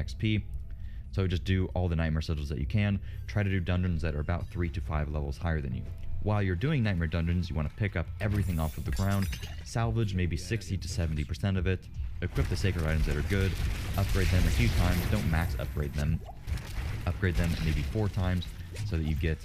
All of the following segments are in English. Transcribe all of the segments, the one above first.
XP. So just do all the Nightmare Sigils that you can. Try to do dungeons that are about 3 to 5 levels higher than you. While you're doing Nightmare Dungeons, you want to pick up everything off of the ground, salvage maybe 60 to 70% of it, equip the sacred items that are good, upgrade them a few times, don't max upgrade them maybe 4 times so that you get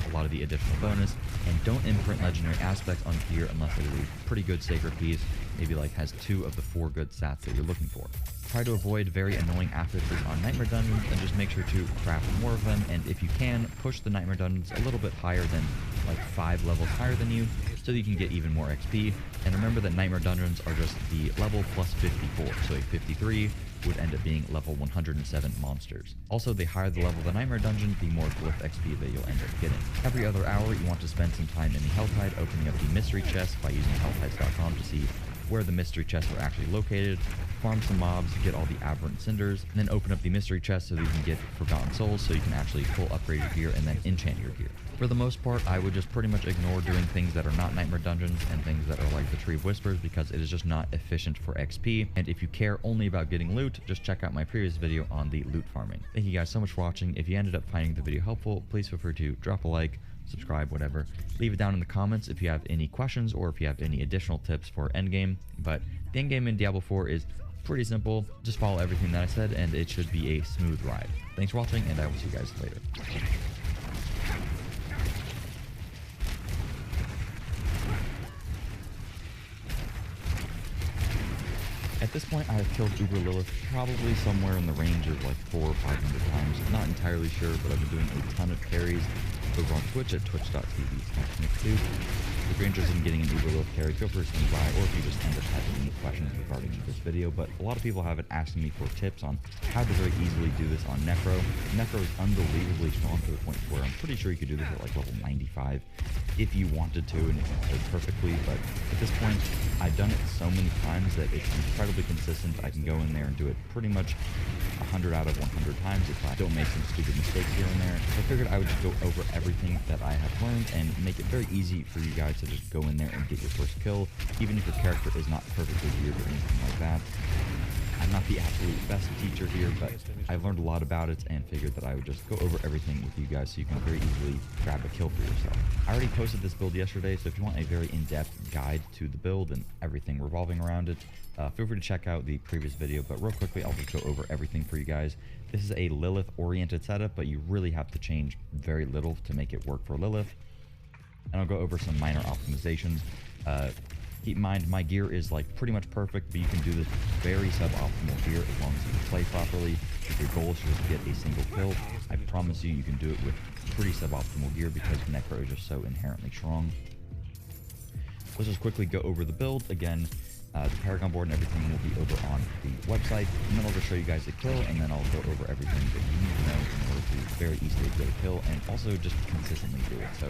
a lot of the additional bonus, and don't imprint legendary aspects on gear unless it is a pretty good sacred piece, maybe like has 2 of the 4 good stats that you're looking for. Try to avoid very annoying affixes on Nightmare Dungeons and just make sure to craft more of them, and if you can, push the Nightmare Dungeons a little bit higher than like 5 levels higher than you so that you can get even more XP. And remember that Nightmare Dungeons are just the level plus 54, so a 53 would end up being level 107 monsters. Also, the higher the level of the Nightmare Dungeon, the more glyph XP that you'll end up getting. Every other hour, you want to spend some time in the Helltide opening up the mystery chest by using helltides.com to see where the mystery chests are actually located, farm some mobs, get all the aberrant cinders, and then open up the mystery chest so that you can get forgotten souls so you can actually full upgrade your gear and then enchant your gear. For the most part, I would just pretty much ignore doing things that are not Nightmare Dungeons and things that are like the Tree of Whispers because it is just not efficient for XP. And if you care only about getting loot, just check out my previous video on the loot farming. Thank you guys so much for watching. If you ended up finding the video helpful, please feel free to drop a like, subscribe, whatever. Leave it down in the comments if you have any questions or if you have any additional tips for endgame. But the endgame in Diablo 4 is pretty simple. Just follow everything that I said and it should be a smooth ride. Thanks for watching, and I will see you guys later. At this point, I have killed Uber Lilith probably somewhere in the range of like 400 or 500 times. I'm not entirely sure, but I've been doing a ton of carries over on Twitch at twitch.tv/Necro. If you're interested in getting an Uber Lilith carry, feel free to swing by, or if you just end up having any questions regarding this video. But a lot of people have been asking me for tips on how to very easily do this on Necro. Necro is unbelievably strong to the point where I'm pretty sure you could do this at like level 95 if you wanted to and if you did perfectly. But at this point, I've done it so many times that it's incredibly consistent. I can go in there and do it pretty much 100 out of 100 times if I don't make some stupid mistakes here and there. So I figured I would just go over everything that I have learned and make it very easy for you guys to just go in there and get your first kill, even if your character is not perfectly geared or anything like that. I'm not the absolute best teacher here, but I've learned a lot about it and figured that I would just go over everything with you guys so you can very easily grab a kill for yourself. I already posted this build yesterday, so if you want a very in-depth guide to the build and everything revolving around it, feel free to check out the previous video. But real quickly, I'll just go over everything for you guys. This is a Lilith-oriented setup, but you really have to change very little to make it work for Lilith. And I'll go over some minor optimizations. Keep in mind, my gear is like pretty much perfect, but you can do this very suboptimal gear as long as you play properly. If your goal is to just get a single kill, I promise you, you can do it with pretty suboptimal gear because Necro is just so inherently strong. Let's just quickly go over the build. Again, the Paragon board and everything will be over on the website, and then I'll just show you guys a kill, and then I'll go over everything that you need to know in order to very easily get a kill, and also just consistently do it. So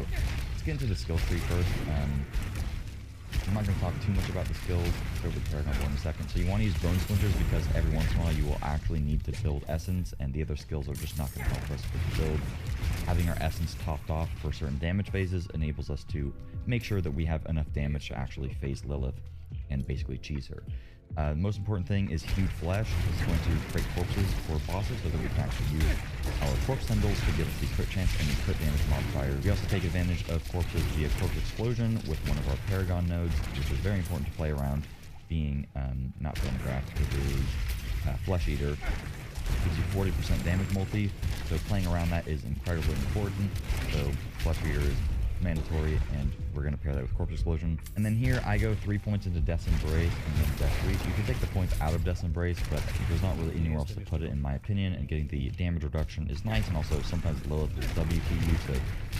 let's get into the skill tree first. I'm not going to talk too much about the skills. Go over the Paragon board in a second. So you want to use Bone Splinters because every once in a while you will actually need to build Essence, and the other skills are just not going to help us with the build. Having our Essence topped off for certain damage phases enables us to make sure that we have enough damage to actually phase Lilith and basically cheese her. The most important thing is Hued Flesh. It's going to create corpses for bosses so that we can actually use our corpse symbols to give us the crit chance and the crit damage modifiers. We also take advantage of corpses via Corpse Explosion with one of our Paragon nodes, which is very important to play around, being not Phonograph, it is Flesh Eater. Gives you 40% damage multi, so playing around that is incredibly important. So Flesh Eater is mandatory, and we're going to pair that with Corpse Explosion. And then here I go 3 points into Death's Embrace and then Death Reach. You can take the points out of Death's Embrace, but there's not really anywhere else to put it in my opinion, and getting the damage reduction is nice, and also sometimes Lilith is WPU, so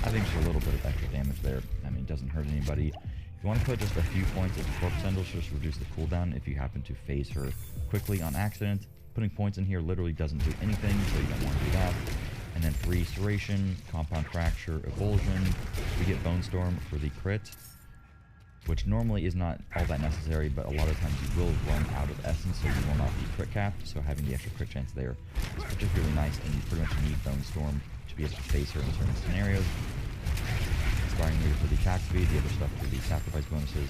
I think just a little bit of extra damage there. I mean, it doesn't hurt anybody. If you want to put just a few points of Corpse Sandals, just reduce the cooldown if you happen to phase her quickly on accident. Putting points in here literally doesn't do anything, so you don't want to do that. And then for Restoration, Compound Fracture, Evulsion, we get Bone Storm for the crit, which normally is not all that necessary, but a lot of times you will run out of Essence, so you will not be crit capped, so having the extra crit chance there is particularly nice, and you pretty much need Bone Storm to be able to face her in certain scenarios. Inspiring Leader for the attack speed, the other stuff for the sacrifice bonuses.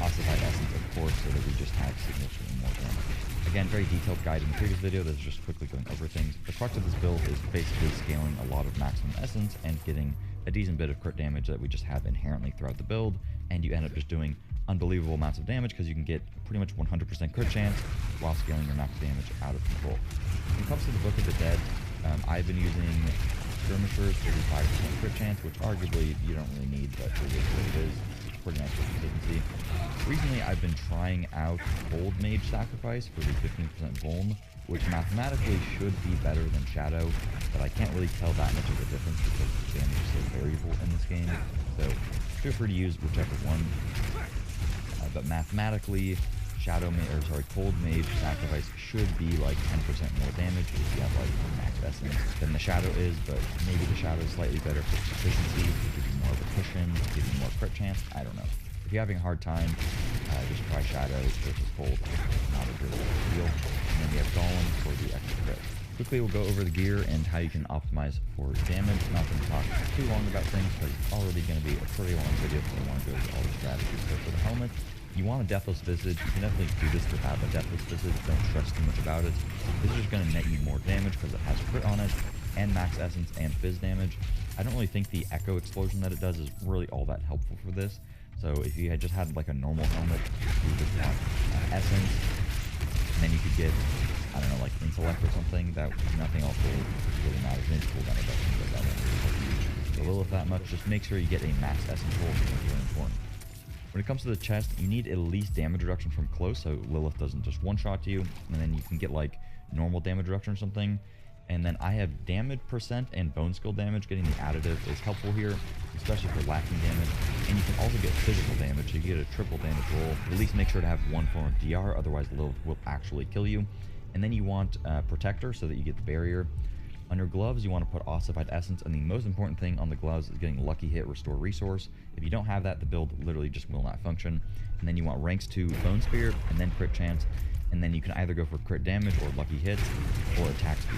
Ossified Essence, of course, so that we just have significantly more damage. Again, very detailed guide in the previous video that's just quickly going over things. The crux of this build is basically scaling a lot of maximum essence and getting a decent bit of crit damage that we just have inherently throughout the build, and you end up just doing unbelievable amounts of damage because you can get pretty much 100% crit chance while scaling your max damage out of control. When it comes to the Book of the Dead, I've been using skirmishers for the 5% crit chance, which arguably you don't really need, but it is what it is. It's pretty nice for consistency. Recently, I've been trying out Cold Mage Sacrifice for the 15% Vuln, which mathematically should be better than Shadow, but I can't really tell that much of a difference because the damage is so variable in this game. So feel free to use whichever one. But mathematically, Cold Mage Sacrifice should be like 10% more damage if you have like max essence than the Shadow is, but maybe the Shadow is slightly better for efficiency, to give you more of a cushion, to give you more crit chance. I don't know. If you're having a hard time, just try Shadow versus Cold. Not a good deal. And then we have Golem for the extra crit. Quickly, we'll go over the gear and how you can optimize for damage. Not going to talk too long about things because it's already going to be a pretty long video because I want to go over all the strategies. So for the helmet, you want a Deathless Visage. You can definitely do this without a Deathless Visage. Don't stress too much about it. This is just going to net you more damage because it has crit on it, and max essence and fizz damage. I don't really think the Echo Explosion that it does is really all that helpful for this. So if you had just had like a normal helmet, you would just want essence, and then you could get, I don't know, like intellect or something. That nothing else really matters. Maybe cooldown reduction, but that won't really help you the Lilith that much. Just make sure you get a max essence roll. It's very important. When it comes to the chest, you need at least damage reduction from close, so Lilith doesn't just one-shot you, and then you can get like normal damage reduction or something. And then I have damage percent and bone skill damage. Getting the additive is helpful here, especially for lacking damage. And you can also get physical damage, so you get a triple damage roll. At least make sure to have one form of DR, otherwise Lilith will actually kill you. And then you want Protector so that you get the barrier. On your gloves, you want to put Ossified Essence, and the most important thing on the gloves is getting Lucky Hit, Restore Resource. If you don't have that, the build literally just will not function. And then you want ranks 2 Bone Spear, and then crit chance, and then you can either go for crit damage or lucky hits, or attack speed.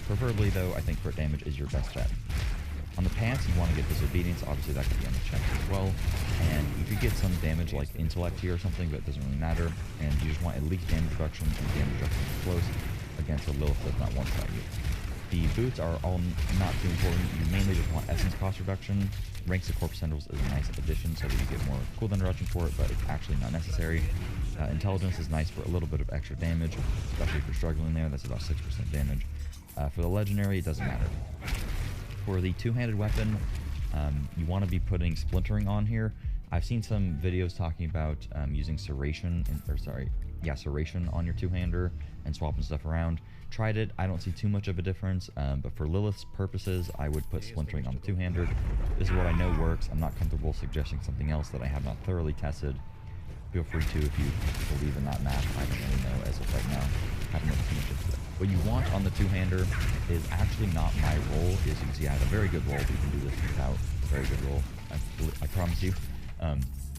Preferably though, I think crit damage is your best bet. On the pants, you want to get Disobedience, obviously that could be on the chest as well, and you could get some damage like Intellect here or something, but it doesn't really matter, and you just want at least damage reduction and damage reduction close against a Lilith does not one-shot you. The boots are all not too important. You mainly just want essence cost reduction. Ranks of Corpse Tendrils is a nice addition so that you get more cooldown reduction for it, but it's actually not necessary. Intelligence is nice for a little bit of extra damage, especially if you're struggling there. That's about 6% damage. For the legendary, it doesn't matter. For the two-handed weapon, you want to be putting splintering on here. I've seen some videos talking about using serration on your two-hander and swapping stuff around. Tried it, I don't see too much of a difference, but for Lilith's purposes, I would put splintering on the two-hander. This is what I know works. I'm not comfortable suggesting something else that I have not thoroughly tested. Feel free to if you believe in that math. I don't really know as of right now. Haven't looked too much into it. What you want on the two-hander is actually not my roll. As you can see, I have a very good roll. You can do this without a very good roll. I promise you.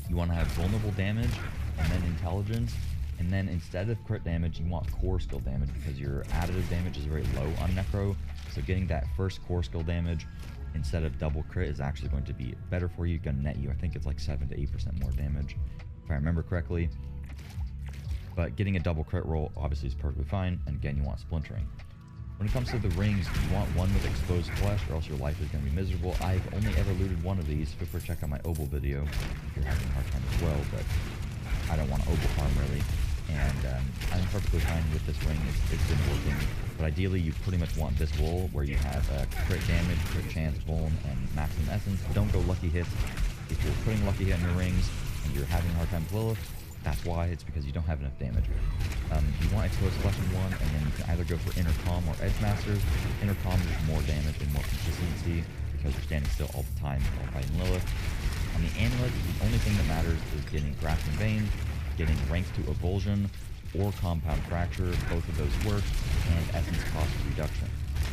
You want to have vulnerable damage and then intelligence. And then instead of crit damage, you want core skill damage because your additive damage is very low on Necro. So getting that first core skill damage instead of double crit is actually going to be better for you. Going to net you, I think it's like 7 to 8% more damage, if I remember correctly. But getting a double crit roll obviously is perfectly fine. And again, you want splintering. When it comes to the rings, you want one with exposed flesh or else your life is going to be miserable. I've only ever looted one of these. Feel free to check out my Obel video if you're having a hard time as well, but I don't want to Obel farm really. And I'm perfectly fine with this ring. It's been working. But ideally, you pretty much want this roll where you have crit damage, crit chance, vuln, and maximum essence. Don't go lucky hits. If you're putting lucky hit on your rings and you're having a hard time with Lilith, that's why. It's because you don't have enough damage. You want exposed flesh in one, and then you can either go for Intercom or Edge Masters. Intercom is more damage and more consistency because you're standing still all the time while fighting Lilith. On the amulet, the only thing that matters is getting Grasping Vein, getting rank 2 Avulsion, or Compound Fracture. Both of those work, and essence cost reduction.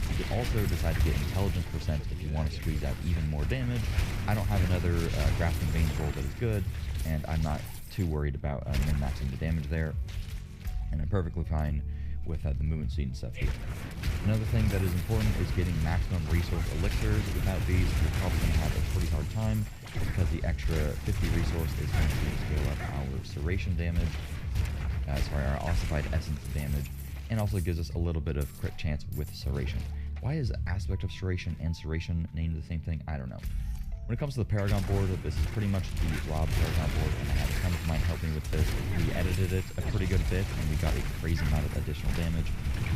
You can also decide to get intelligence percent if you want to squeeze out even more damage. I don't have another Grasping Vein roll that is good, and I'm not too worried about min-maxing the damage there, and I'm perfectly fine with the movement speed and stuff here. Another thing that is important is getting maximum resource elixirs. Without these, you're probably going to have a pretty hard time because the extra 50 resource is going to scale up our serration damage. our ossified essence damage, and also gives us a little bit of crit chance with serration. Why is aspect of serration and serration named the same thing? I don't know. When it comes to the Paragon board, this is pretty much the Rob Paragon board, and I had a ton of mine helping with this. We edited it a pretty good bit, and we got a crazy amount of additional damage.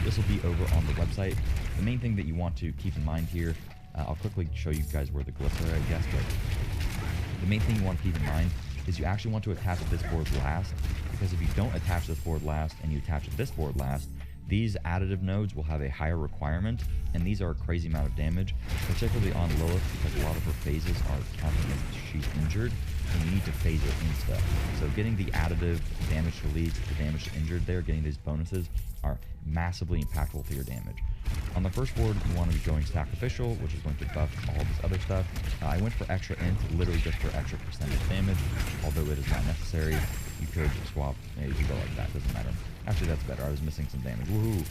This will be over on the website. The main thing that you want to keep in mind here, I'll quickly show you guys where the glyphs are, I guess, but the main thing you want to keep in mind is you actually want to attach this board last, because if you don't attach this board last and you attach this board last, these additive nodes will have a higher requirement, and these are a crazy amount of damage, particularly on Lilith, because a lot of her phases are counting as she's injured, and you need to phase it insta. So getting the additive damage to lead to damage to injured there, getting these bonuses, are massively impactful to your damage. On the first board, you want to be going sacrificial, which is going to buff all this other stuff. I went for extra int, literally just for extra percentage damage, although it is not necessary. You could swap, maybe you go like that, doesn't matter. Actually, that's better. I was missing some damage. Woohoo!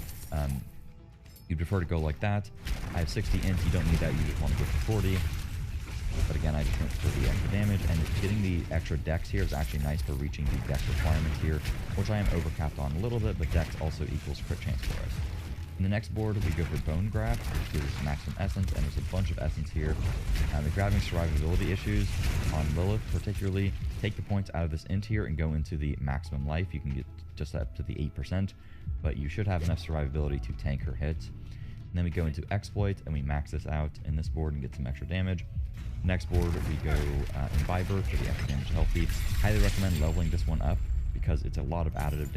You'd prefer to go like that. I have 60 int. You don't need that. You just want to go for 40. But again, I just went for the extra damage. And getting the extra dex here is actually nice for reaching the dex requirements here, which I am overcapped on a little bit, but dex also equals crit chance for us. In the next board, we go for Bone Graft, which gives us maximum essence, and there's a bunch of essence here. If you're having survivability issues on Lilith, particularly, take the points out of this int here and go into the maximum life. You can get just up to the 8%, but you should have enough survivability to tank her hits. And then we go into Exploit, and we max this out in this board and get some extra damage. Next board, we go Imbiber for the extra damage healthy. Highly recommend leveling this one up, because it's a lot of additive damage.